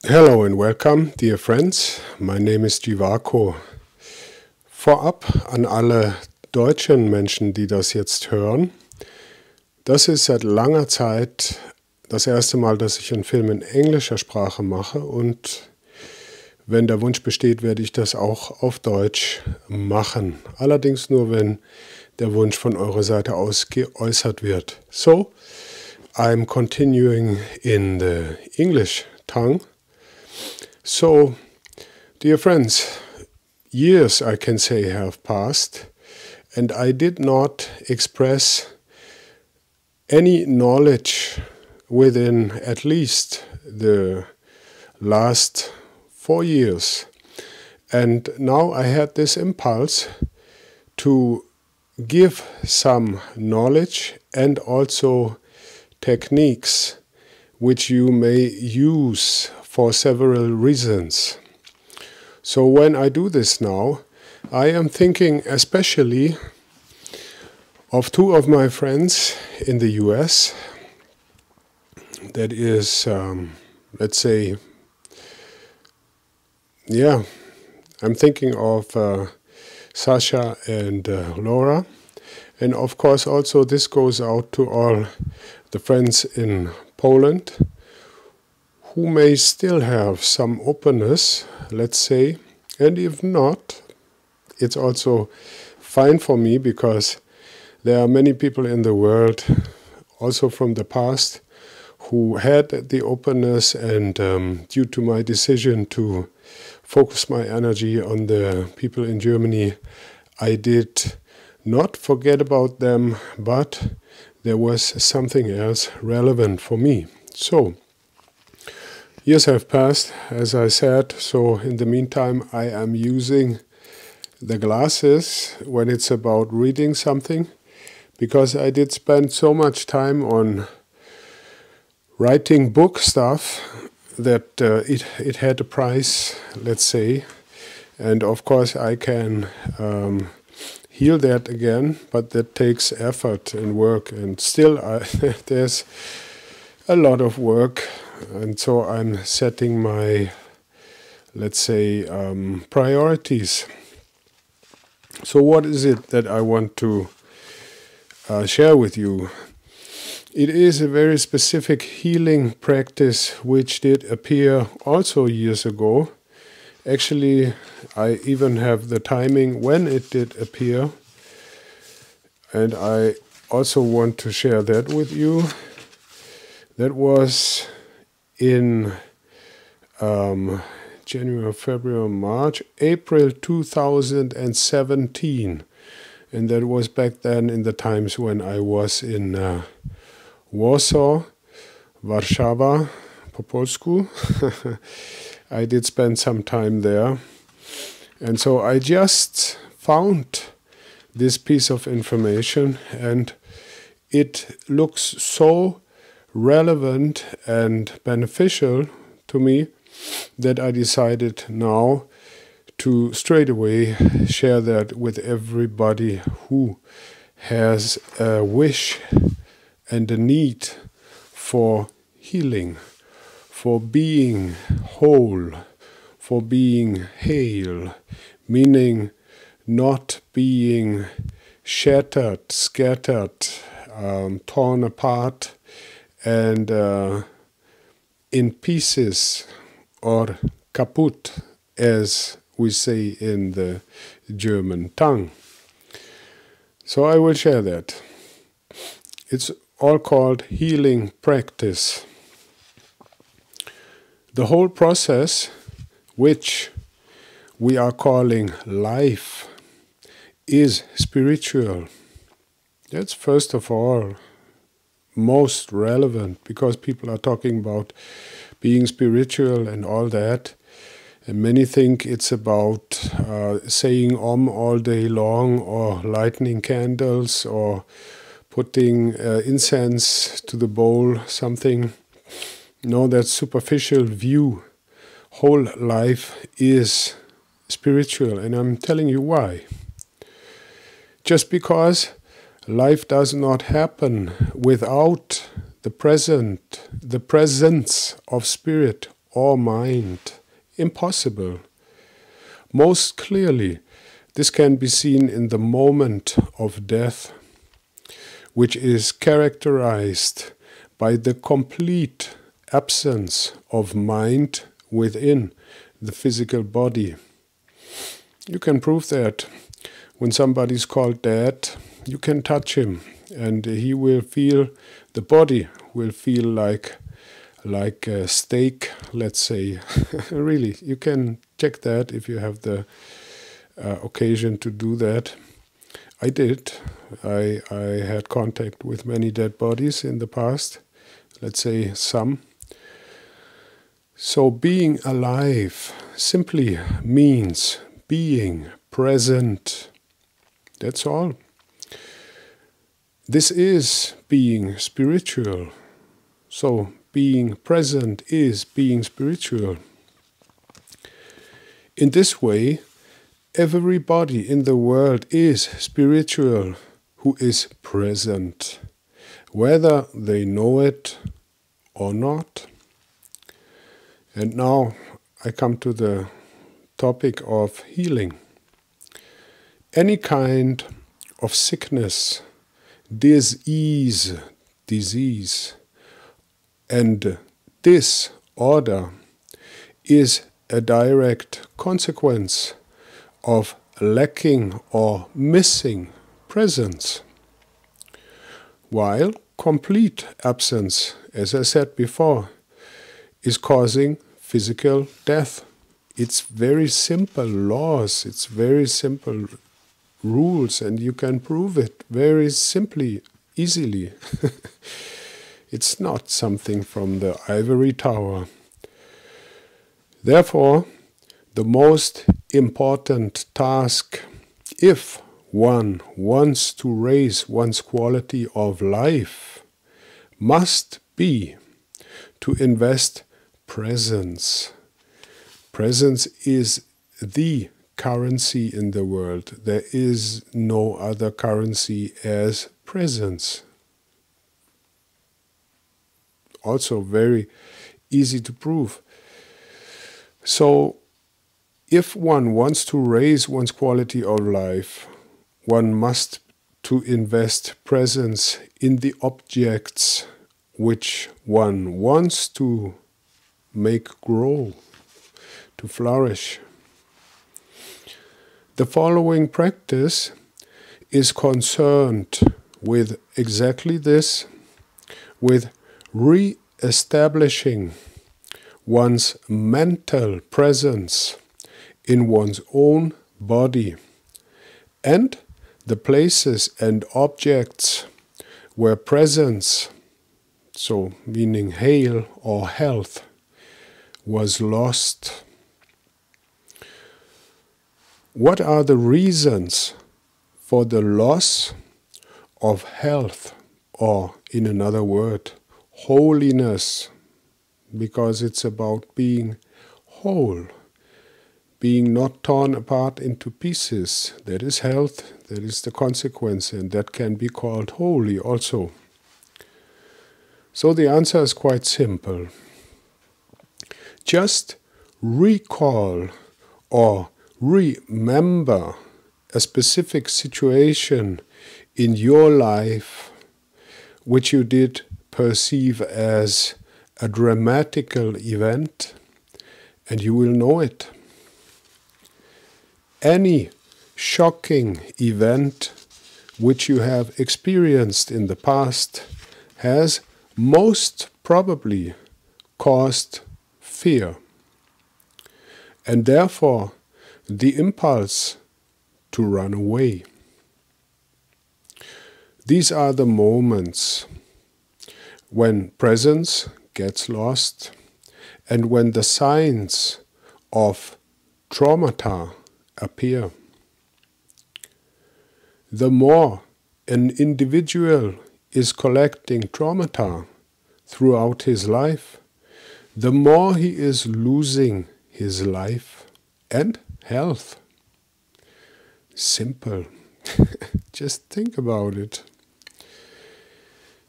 Hello and welcome, dear friends. My name is Jivako. Vorab an alle deutschen Menschen, die das jetzt hören. Das ist seit langer Zeit das erste Mal, dass ich einen Film in englischer Sprache mache, und wenn der Wunsch besteht, werde ich das auch auf Deutsch machen. Allerdings nur, wenn der Wunsch von eurer Seite aus geäußert wird. So, I'm continuing in the English tongue. So, dear friends, years, I can say, have passed, and I did not express any knowledge within at least the last 4 years. And now I had this impulse to give some knowledge and also techniques which you may use for several reasons. So when I do this now, I am thinking especially of two of my friends in the US. That is, let's say, I'm thinking of Sasha and Laura. And of course also this goes out to all the friends in Poland who may still have some openness, let's say, and if not, it's also fine for me, because there are many people in the world, also from the past, who had the openness, and due to my decision to focus my energy on the people in Germany, I did not forget about them, but there was something else relevant for me. So, years have passed, as I said, so in the meantime I am using the glasses when it's about reading something, because I did spend so much time on writing book stuff that it had a price, let's say, and of course I can heal that again, but that takes effort and work, and still there's a lot of work. And so I'm setting my, let's say, priorities. So what is it that I want to share with you? It is a very specific healing practice which did appear also years ago. Actually, I even have the timing when it did appear. And I also want to share that with you. That was in January, February, March, April 2017. And that was back then in the times when I was in Warsaw, Warszawa, po polsku. I did spend some time there. And so I just found this piece of information, and it looks so relevant and beneficial to me that I decided now to straight away share that with everybody who has a wish and a need for healing, for being whole, for being hale, meaning not being shattered, scattered, torn apart, and in pieces, or kaputt, as we say in the German tongue. So I will share that. It's all called healing practice. The whole process, which we are calling life, is spiritual. That's first of all most relevant, because people are talking about being spiritual and all that, and many think it's about saying Om all day long, or lighting candles, or putting incense to the bowl, something. No, that's superficial view. Whole life is spiritual, and I'm telling you why. Just because life does not happen without the presence of spirit or mind. Impossible. Most clearly, this can be seen in the moment of death, which is characterized by the complete absence of mind within the physical body. You can prove that when somebody is called dead, you can touch him and he will feel, the body will feel like a steak, let's say. Really, you can check that if you have the occasion to do that. I did. I had contact with many dead bodies in the past, let's say some. So being alive simply means being present. That's all. This is being spiritual. So being present is being spiritual. In this way, everybody in the world is spiritual who is present, whether they know it or not. And now I come to the topic of healing. Any kind of sickness, disease, and disorder is a direct consequence of lacking or missing presence, while complete absence, as I said before, is causing physical death. It's very simple laws, it's very simple rules, and you can prove it very simply, easily. It's not something from the ivory tower. Therefore, the most important task, if one wants to raise one's quality of life, must be to invest presence. Presence is the currency in the world. There is no other currency as presence. Also very easy to prove. So, if one wants to raise one's quality of life, one must to invest presence in the objects which one wants to make grow, to flourish. The following practice is concerned with exactly this, with re-establishing one's mental presence in one's own body and the places and objects where presence, so meaning health or health, was lost. What are the reasons for the loss of health, or in another word, holiness? Because it's about being whole, being not torn apart into pieces. That is health, that is the consequence, and that can be called holy also. So the answer is quite simple. Just recall or remember a specific situation in your life which you did perceive as a dramatical event, and you will know it. Any shocking event which you have experienced in the past has most probably caused fear, and therefore the impulse to run away. These are the moments when presence gets lost, and when the signs of traumata appear. The more an individual is collecting traumata throughout his life, the more he is losing his life and health. Simple. Just think about it.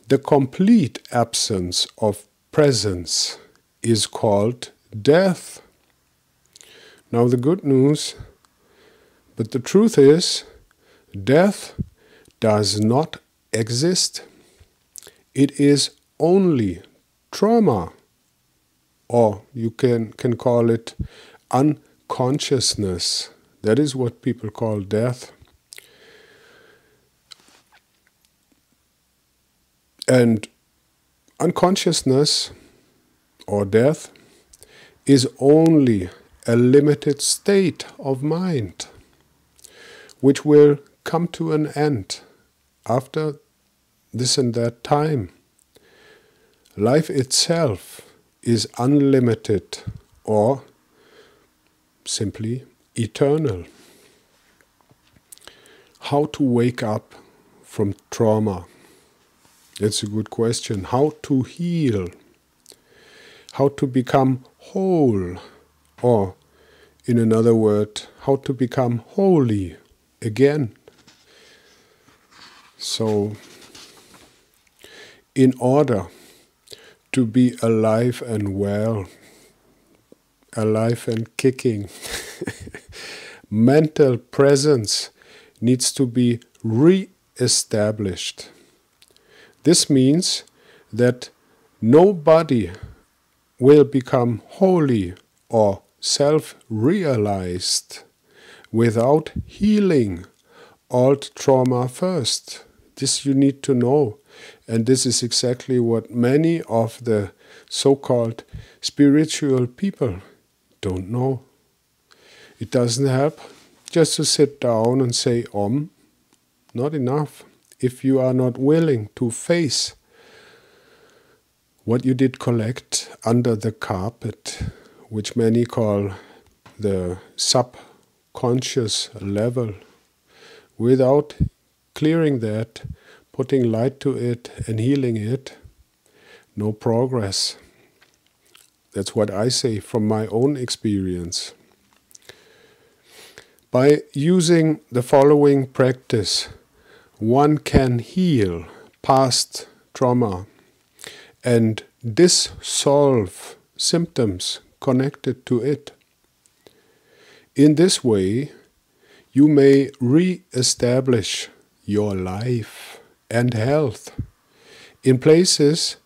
The complete absence of presence is called death. Now the good news, but the truth is, death does not exist. It is only trauma, or you can call it unconsciousness. That is what people call death. And unconsciousness, or death, is only a limited state of mind, which will come to an end after this and that time. Life itself is unlimited, or simply eternal. How to wake up from trauma? That's a good question. How to heal? How to become whole? Or, in another word, how to become holy again? So, in order to be alive and well, alive and kicking, mental presence needs to be re-established. This means that nobody will become holy or self-realized without healing old trauma first. This you need to know. And this is exactly what many of the so-called spiritual people don't know. It doesn't help just to sit down and say Om. Not enough. If you are not willing to face what you did collect under the carpet, which many call the subconscious level, without clearing that, putting light to it and healing it, no progress. That's what I say from my own experience. By using the following practice, one can heal past trauma and dissolve symptoms connected to it. In this way, you may re-establish your life and health in places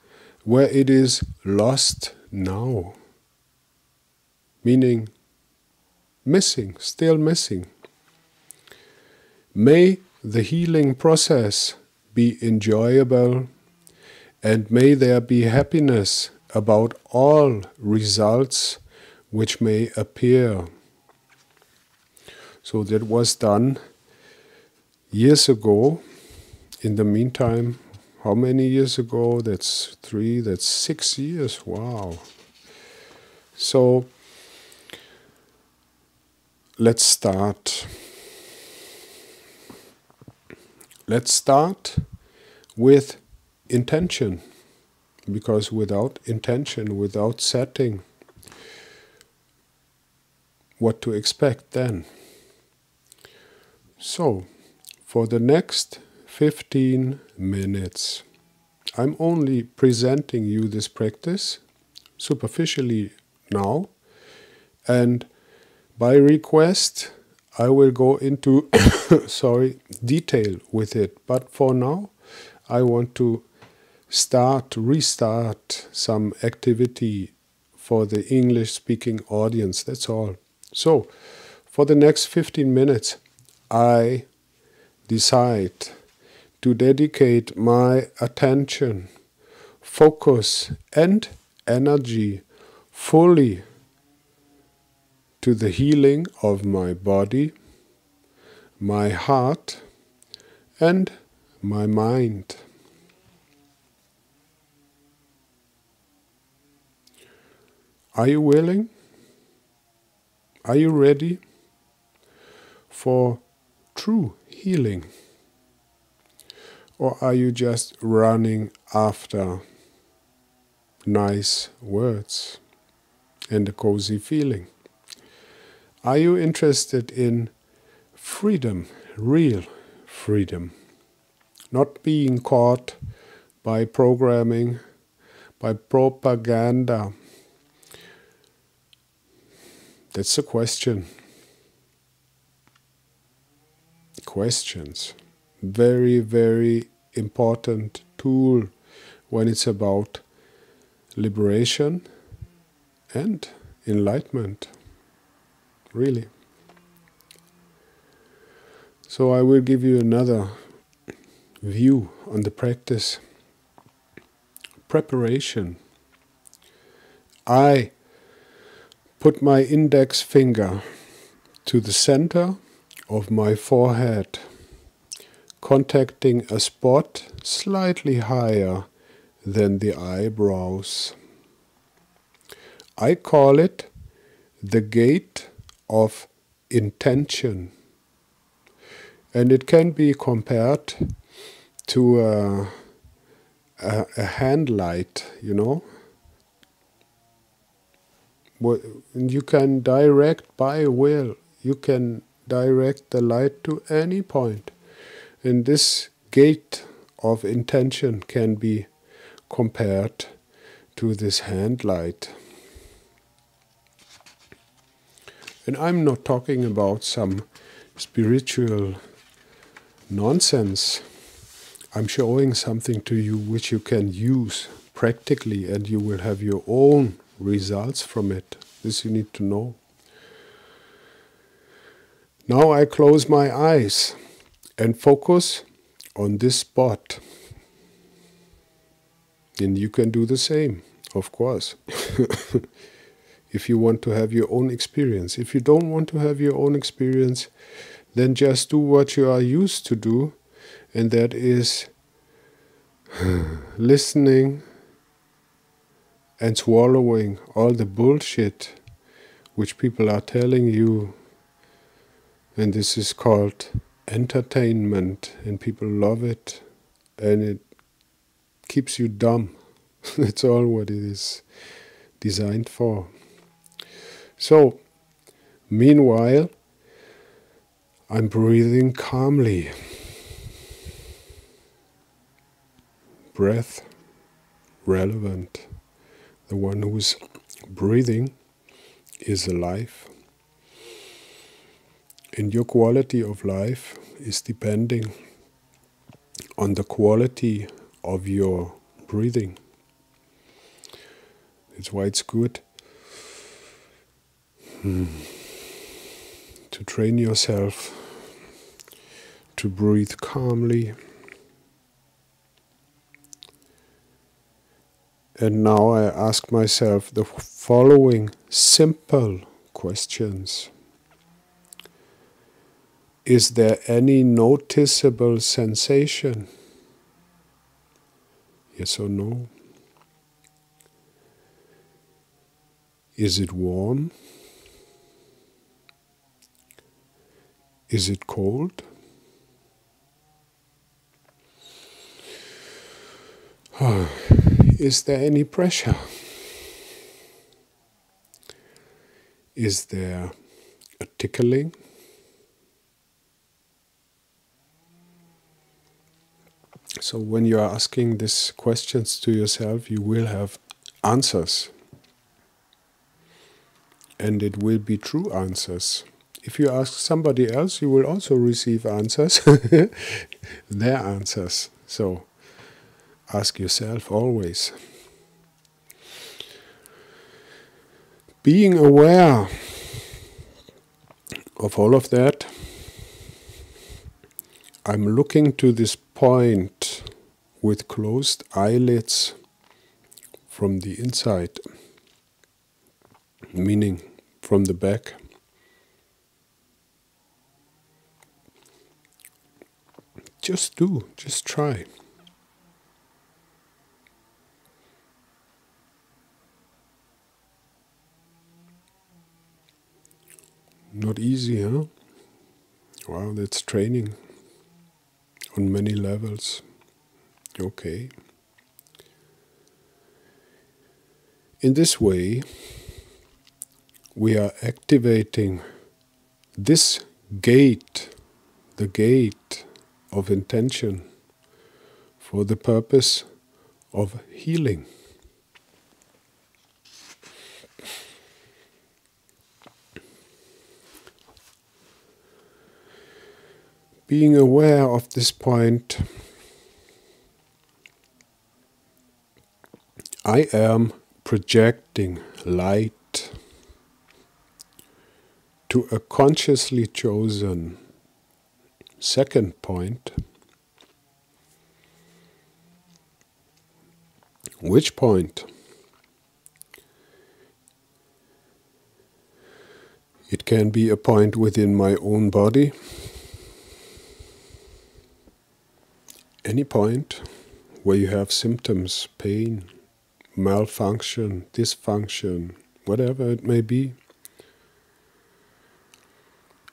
where it is lost now, meaning missing, still missing. May the healing process be enjoyable, and may there be happiness about all results which may appear. So that was done years ago. In the meantime, how many years ago? That's 3, that's 6 years. Wow. So let's start. Let's start with intention, because without intention, without setting, what to expect then? So, for the next 15 minutes, I'm only presenting you this practice superficially now, and by request I will go into detail with it, but for now I want to restart some activity for the English-speaking audience, that's all. So, for the next 15 minutes, I decide to dedicate my attention, focus and energy fully to the healing of my body, my heart and my mind. Are you willing? Are you ready for true healing? Or are you just running after nice words and a cozy feeling? Are you interested in freedom, real freedom? Not being caught by programming, by propaganda, That's the question. Questions. Very, very important tool when it's about liberation and enlightenment. Really. So I will give you another view on the practice. Preparation. I put my index finger to the center of my forehead, contacting a spot slightly higher than the eyebrows. I call it the gate of intention, and it can be compared to a hand light, you know. You can direct by will, you can direct the light to any point. And this gate of intention can be compared to this hand light. And I'm not talking about some spiritual nonsense. I'm showing something to you which you can use practically, and you will have your own results from it. This you need to know. Now I close my eyes and focus on this spot. And you can do the same, of course, if you want to have your own experience. If you don't want to have your own experience, then just do what you are used to do, and that is listening and swallowing all the bullshit which people are telling you. And this is called entertainment, and people love it, and it keeps you dumb. That's all what it is designed for. So, meanwhile, I'm breathing calmly. Breath relevant. The one who is breathing is alive. And your quality of life is depending on the quality of your breathing. That's why it's good to train yourself to breathe calmly. And now I ask myself the following simple questions. Is there any noticeable sensation? Yes or no? Is it warm? Is it cold? Is there any pressure? Is there a tickling? So when you are asking these questions to yourself, you will have answers. And it will be true answers. If you ask somebody else, you will also receive answers, their answers. So ask yourself always. Being aware of all of that, I'm looking to this point with closed eyelids from the inside, meaning from the back. Just try. Not easy, huh? Wow, that's training on many levels. Okay. In this way, we are activating this gate, the gate of intention, for the purpose of healing. being aware of this point, I am projecting light to a consciously chosen second point, which point? It can be a point within my own body, any point where you have symptoms, pain, malfunction, dysfunction, whatever it may be.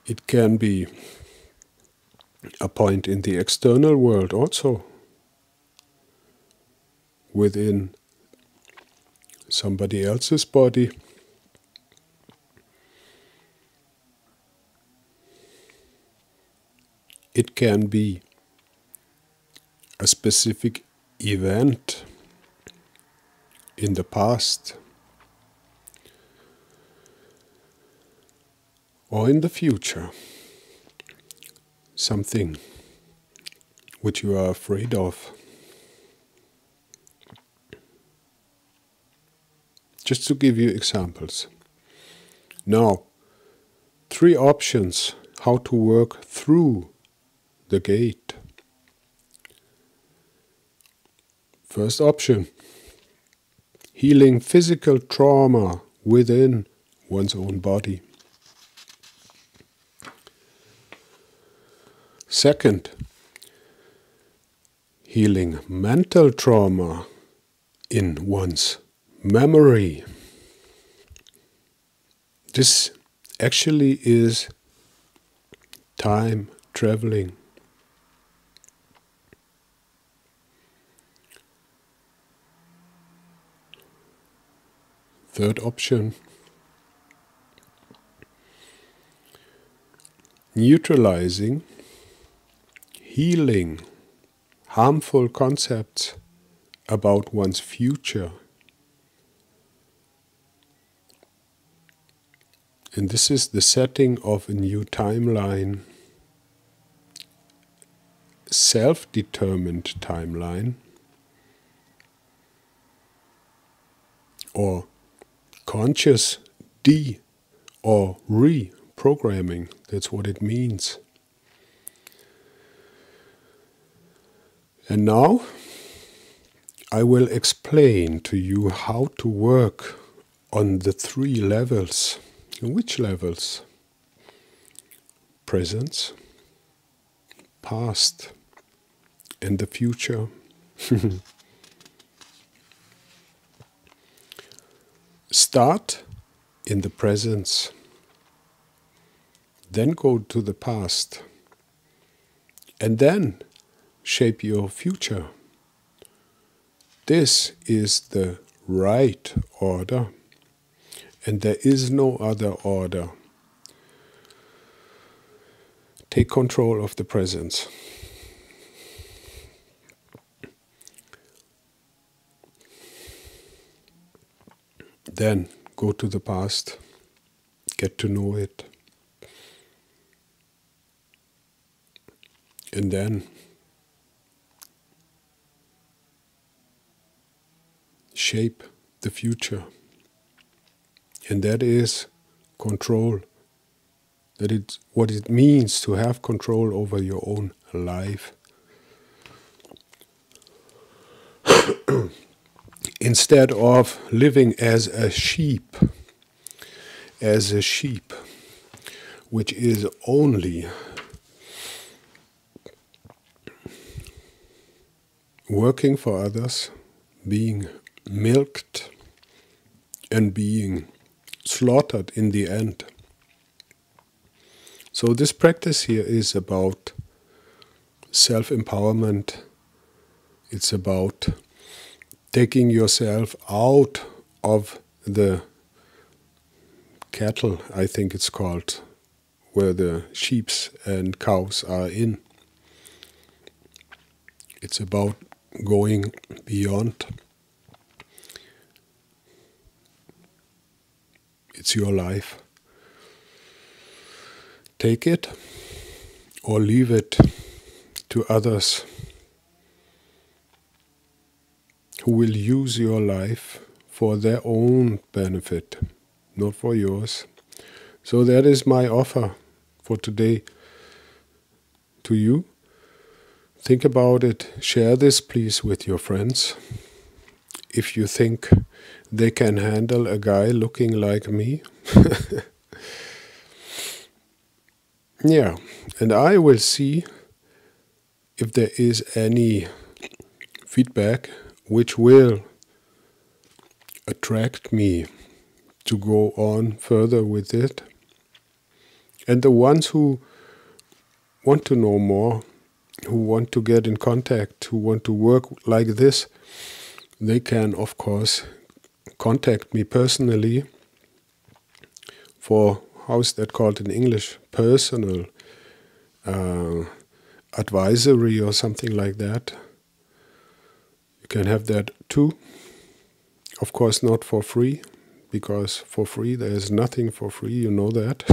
It can be a point in the external world also, within somebody else's body. It can be a specific event in the past or in the future, something which you are afraid of. Just to give you examples. Now, 3 options how to work through the gate. First option, healing physical trauma within one's own body. Second, healing mental trauma in one's memory. This actually is time traveling. Third option, neutralizing, healing harmful concepts about one's future. And this is the setting of a new timeline, self-determined timeline, or conscious or reprogramming. That's what it means. And now I will explain to you how to work on the 3 levels. Which levels? Presence, past, and the future. Start in the presence, then go to the past, and then shape your future. This is the right order, and there is no other order. Take control of the presence. Then go to the past, get to know it, and then shape the future. And that is control. That is what it means to have control over your own life. Instead of living as a sheep, which is only working for others, being milked and being slaughtered in the end. So this practice here is about self-empowerment. It's about taking yourself out of the cattle, I think it's called, where the sheep and cows are in. It's about going beyond. It's your life. Take it or leave it to others who will use your life for their own benefit, not for yours. So that is my offer for today to you. Think about it. Share this, please, with your friends. If you think they can handle a guy looking like me. Yeah, and I will see if there is any feedback which will attract me to go on further with it. And the ones who want to know more, who want to get in contact, who want to work like this, they can, of course, contact me personally for, how's that called in English, personal advisory or something like that. You can have that too. Of course, not for free, because for free there is nothing for free, you know that.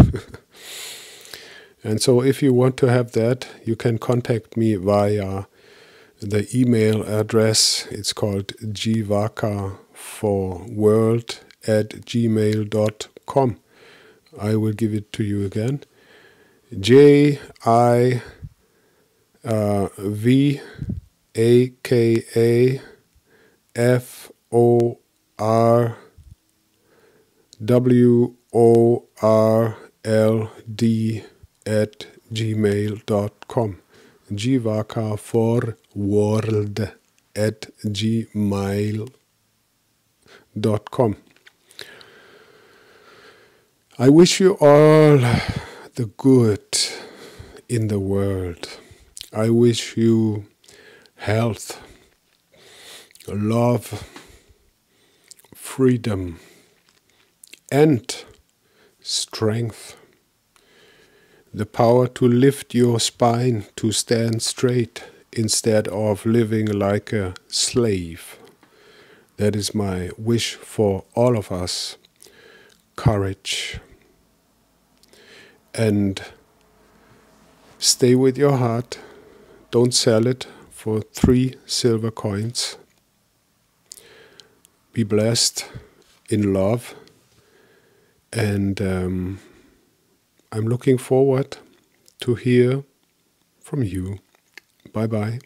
And so if you want to have that, you can contact me via the email address. It's called jivakaforworld@gmail.com. I will give it to you again. jivakaforworld@gmail.com. jivakaforworld@gmail.com. I wish you all the good in the world. I wish you health, love, freedom, and strength. The power to lift your spine, to stand straight instead of living like a slave. That is my wish for all of us. Courage. And stay with your heart. Don't sell it for 3 silver coins. Be blessed in love. And I'm looking forward to hear from you. Bye-bye.